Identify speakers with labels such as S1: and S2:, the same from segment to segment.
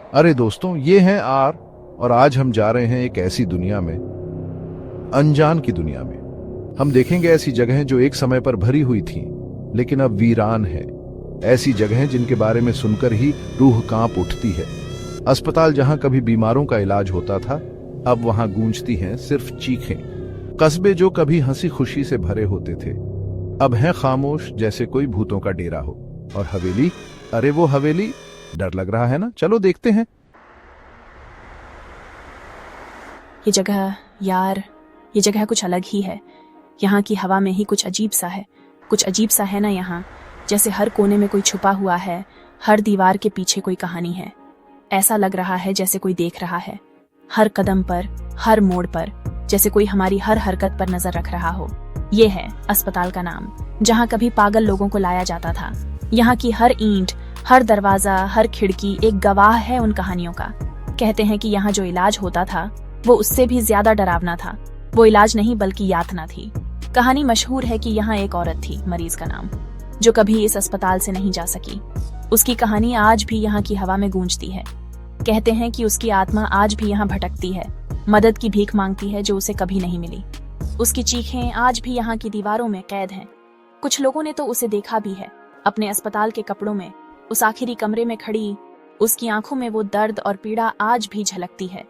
S1: अरे दोस्तों, ये हैं आर और आज हम जा रहे हैं एक ऐसी दुनिया में, अनजान की दुनिया में। हम देखेंगे ऐसी जगहें जो एक समय पर भरी हुई थीं, लेकिन अब वीरान है। ऐसी जगहें जिनके बारे में सुनकर ही रूह कांप उठती है। अस्पताल जहां कभी बीमारों का इलाज होता था, अब वहां गूंजती हैं सिर्फ चीखें। कस्बे जो कभी हंसी खुशी से भरे होते थे, अब हैं खामोश जैसे कोई भूतों का डेरा हो। और हवेली, अरे वो हवेली, डर लग रहा है ना? चलो देखते हैं।
S2: ये जगह यार, ये जगह कुछ अलग ही है। यहाँ की हवा में ही कुछ अजीब सा है। कुछ अजीब सा है ना यहाँ, जैसे हर कोने में कोई छुपा हुआ है, हर दीवार के पीछे कोई कहानी है। ऐसा लग रहा है जैसे कोई देख रहा है, हर कदम पर, हर मोड़ पर, जैसे कोई हमारी हर हरकत पर नजर रख रहा हो। ये है अस्पताल का नाम, जहाँ कभी पागल लोगों को लाया जाता था। यहाँ की हर ईंट, हर दरवाजा, हर खिड़की एक गवाह है उन कहानियों का। कहते हैं कि यहाँ जो इलाज होता था वो उससे भी ज्यादा डरावना था। वो इलाज नहीं बल्कि यातना थी। कहानी मशहूर है कि यहाँ एक औरत थी, मरीज का नाम, जो कभी इस अस्पताल से नहीं जा सकी। उसकी कहानी आज भी यहाँ की हवा में गूंजती है। कहते हैं कि उसकी आत्मा आज भी यहाँ भटकती है, मदद की भीख मांगती है जो उसे कभी नहीं मिली। उसकी चीखें आज भी यहाँ की दीवारों में कैद हैं। कुछ लोगों ने तो उसे देखा भी है, अपने अस्पताल के कपड़ों में, उस आखिरी कमरे में खड़ी। उसकी आंखों में वो दर्द और पीड़ा आज भी झलकती है।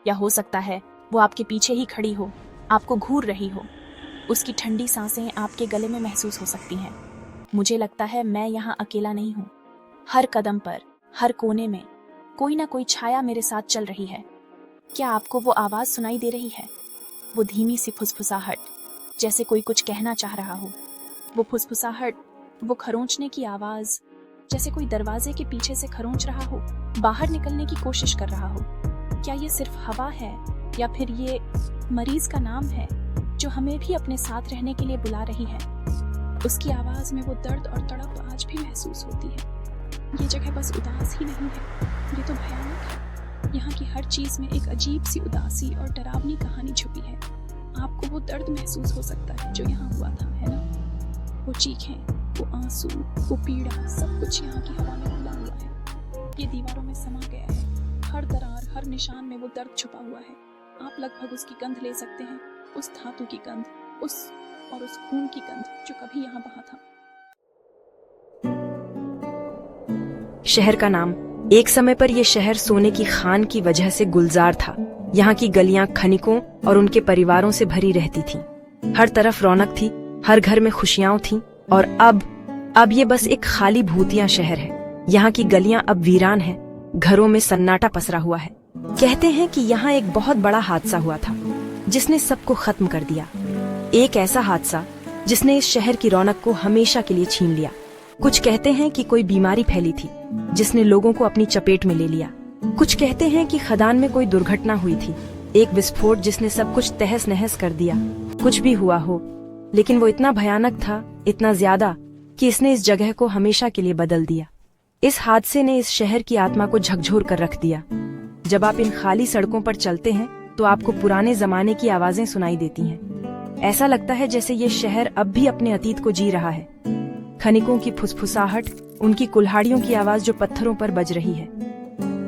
S2: या हो सकता है वो आपके पीछे ही खड़ी हो, आपको घूर रही हो। उसकी ठंडी सांसें आपके गले में महसूस हो सकती हैं। मुझे लगता है मैं यहाँ अकेला नहीं हूँ। हर कदम पर, हर कोने में कोई ना कोई छाया मेरे साथ चल रही है। क्या आपको वो आवाज सुनाई दे रही है? वो धीमी सी फुसफुसाहट, जैसे कोई कुछ कहना चाह रहा हो। वो फुसफुसाहट, वो खरोंचने की आवाज, जैसे कोई दरवाजे के पीछे से खरोंच रहा हो, बाहर निकलने की कोशिश कर रहा हो। क्या ये सिर्फ हवा है या फिर ये मरीज का नाम है जो हमें भी अपने साथ रहने के लिए बुला रही है? उसकी आवाज में वो दर्द और तड़प आज भी महसूस होती है। ये जगह बस उदास ही नहीं है, ये तो भयानक है। यहाँ की हर चीज में एक अजीब सी उदासी और डरावनी कहानी छुपी है। आपको वो दर्द महसूस हो सकता है जो यहाँ हुआ था, है ना? वो चीखें, वो आंसू, वो पीड़ा, सब कुछ यहाँ की हवा में घुला हुआ है। ये दीवारों में समा गया है। हर दरार, हर निशान में वो दर्द छुपा हुआ है। आप लगभग उसकी गंध ले सकते हैं, उस धातु की गंध, उस खून की गंध जो कभी यहाँ बहा था।
S3: शहर का नाम। एक समय पर यह शहर सोने की खान की वजह से गुलजार था। यहाँ की गलियां खनिकों और उनके परिवारों से भरी रहती थीं। हर तरफ रौनक थी, हर घर में खुशियां थीं। और अब ये बस एक खाली भूतिया शहर है। यहाँ की गलियां अब वीरान हैं, घरों में सन्नाटा पसरा हुआ है। कहते हैं कि यहाँ एक बहुत बड़ा हादसा हुआ था जिसने सबको खत्म कर दिया। एक ऐसा हादसा जिसने इस शहर की रौनक को हमेशा के लिए छीन लिया। कुछ कहते हैं कि कोई बीमारी फैली थी जिसने लोगों को अपनी चपेट में ले लिया। कुछ कहते हैं कि खदान में कोई दुर्घटना हुई थी, एक विस्फोट जिसने सब कुछ तहस नहस कर दिया। कुछ भी हुआ हो, लेकिन वो इतना भयानक था, इतना ज्यादा कि इसने इस जगह को हमेशा के लिए बदल दिया। इस हादसे ने इस शहर की आत्मा को झकझोर कर रख दिया। जब आप इन खाली सड़कों पर चलते हैं तो आपको पुराने जमाने की आवाजें सुनाई देती हैं। ऐसा लगता है जैसे ये शहर अब भी अपने अतीत को जी रहा है। खनिकों की फुसफुसाहट, उनकी कुल्हाड़ियों की आवाज जो पत्थरों पर बज रही है,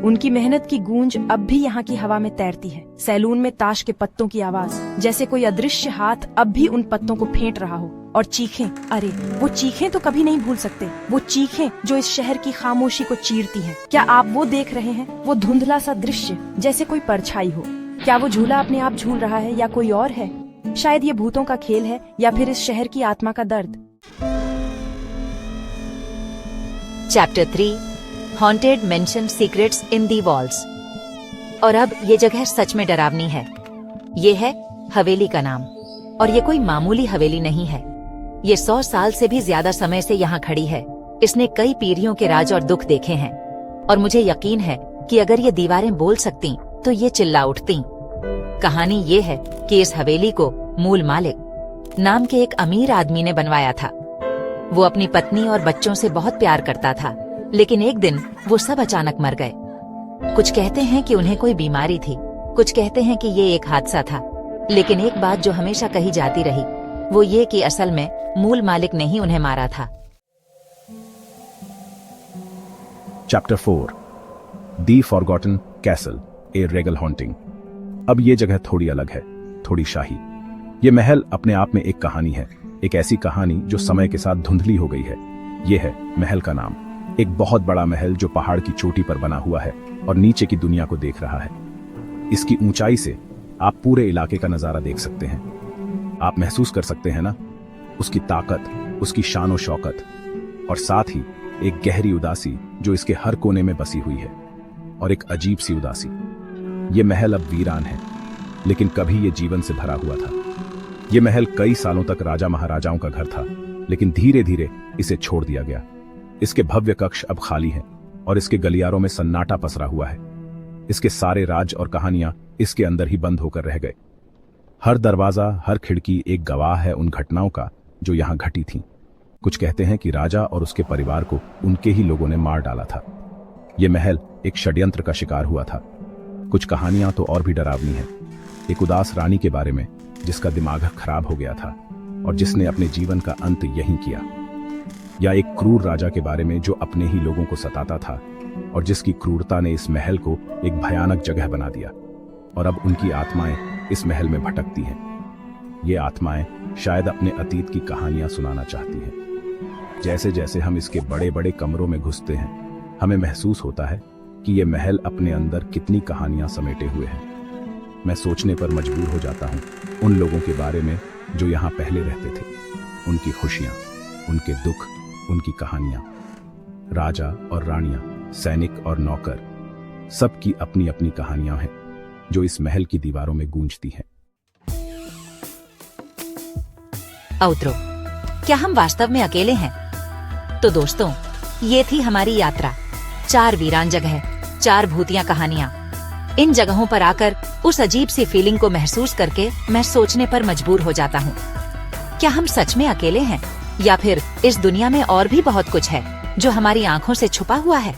S3: उनकी मेहनत की गूंज अब भी यहाँ की हवा में तैरती है। सैलून में ताश के पत्तों की आवाज, जैसे कोई अदृश्य हाथ अब भी उन पत्तों को फेंट रहा हो। और चीखें, अरे वो चीखें तो कभी नहीं भूल सकते। वो चीखें जो इस शहर की खामोशी को चीरती हैं। क्या आप वो देख रहे हैं? वो धुंधला सा दृश्य, जैसे कोई परछाई हो। क्या वो झूला अपने आप झूल रहा है या कोई और है? शायद ये भूतों का खेल है या फिर इस शहर की आत्मा का दर्द।
S4: चैप्टर 3 हॉन्टेड मेंशन सीक्रेट्स इन दी वॉल्स। और अब ये जगह सच में डरावनी है। ये है हवेली का नाम, और ये कोई मामूली हवेली नहीं है। ये 100 साल से भी ज्यादा समय से यहाँ खड़ी है। इसने कई पीढ़ियों के राज और दुख देखे हैं, और मुझे यकीन है कि अगर ये दीवारें बोल सकती तो ये चिल्ला उठती। कहानी ये है कि इस हवेली को मूल मालिक नाम के एक अमीर आदमी ने बनवाया था। वो अपनी पत्नी और बच्चों से बहुत प्यार करता था, लेकिन एक दिन वो सब अचानक मर गए। कुछ कहते हैं कि उन्हें कोई बीमारी थी, कुछ कहते हैं कि ये एक हादसा था, लेकिन एक बात जो हमेशा कही जाती रही वो ये कि असल में मूल मालिक ने ही उन्हें मारा था।
S5: चैप्टर 4 दी फॉरगॉटन कैसल, ए रेगल हॉन्टिंग। अब ये जगह थोड़ी अलग है, थोड़ी शाही। ये महल अपने आप में एक कहानी है, एक ऐसी कहानी जो समय के साथ धुंधली हो गई है। ये है महल का नाम। एक बहुत बड़ा महल जो पहाड़ की चोटी पर बना हुआ है और नीचे की दुनिया को देख रहा है। इसकी ऊंचाई से आप पूरे इलाके का नजारा देख सकते हैं। आप महसूस कर सकते हैं ना, उसकी ताकत, उसकी शान शौकत, और साथ ही एक गहरी उदासी जो इसके हर कोने में बसी हुई है, और एक अजीब सी उदासी। ये महल अब वीरान है, लेकिन कभी ये जीवन से भरा हुआ था। ये महल कई सालों तक राजा महाराजाओं का घर था, लेकिन धीरे धीरे इसे छोड़ दिया गया। इसके भव्य कक्ष अब खाली हैं और इसके गलियारों में सन्नाटा पसरा हुआ है। इसके सारे राज और कहानियां इसके अंदर ही बंद होकर रह गए। हर दरवाजा, हर खिड़की एक गवाह है उन घटनाओं का जो यहां घटी थीं। कुछ कहते हैं कि राजा और उसके परिवार को उनके ही लोगों ने मार डाला था। यह महल एक षड्यंत्र का शिकार हुआ था। कुछ कहानियां तो और भी डरावनी हैं। एक उदास रानी के बारे में जिसका दिमाग खराब हो गया था और जिसने अपने जीवन का अंत यहीं किया। या एक क्रूर राजा के बारे में जो अपने ही लोगों को सताता था और जिसकी क्रूरता ने इस महल को एक भयानक जगह बना दिया। और अब उनकी आत्माएं इस महल में भटकती हैं। ये आत्माएं शायद अपने अतीत की कहानियां सुनाना चाहती हैं। जैसे जैसे हम इसके बड़े बड़े कमरों में घुसते हैं, हमें महसूस होता है कि ये महल अपने अंदर कितनी कहानियां समेटे हुए है। मैं सोचने पर मजबूर हो जाता हूं उन लोगों के बारे में जो यहां पहले रहते थे, उनकी खुशियां, उनके दुख, उनकी कहानियां। राजा और रानियां, सैनिक और नौकर, सबकी अपनी अपनी कहानियां हैं जो इस महल की दीवारों में गूंजती हैं।
S4: आउत्रो, क्या हम वास्तव में अकेले हैं? तो दोस्तों, ये थी हमारी यात्रा। 4 वीरान जगह, 4 भूतिया कहानियां। इन जगहों पर आकर उस अजीब सी फीलिंग को महसूस करके मैं सोचने पर मजबूर हो जाता हूँ, क्या हम सच में अकेले हैं, या फिर इस दुनिया में और भी बहुत कुछ है जो हमारी आंखों से छुपा हुआ है।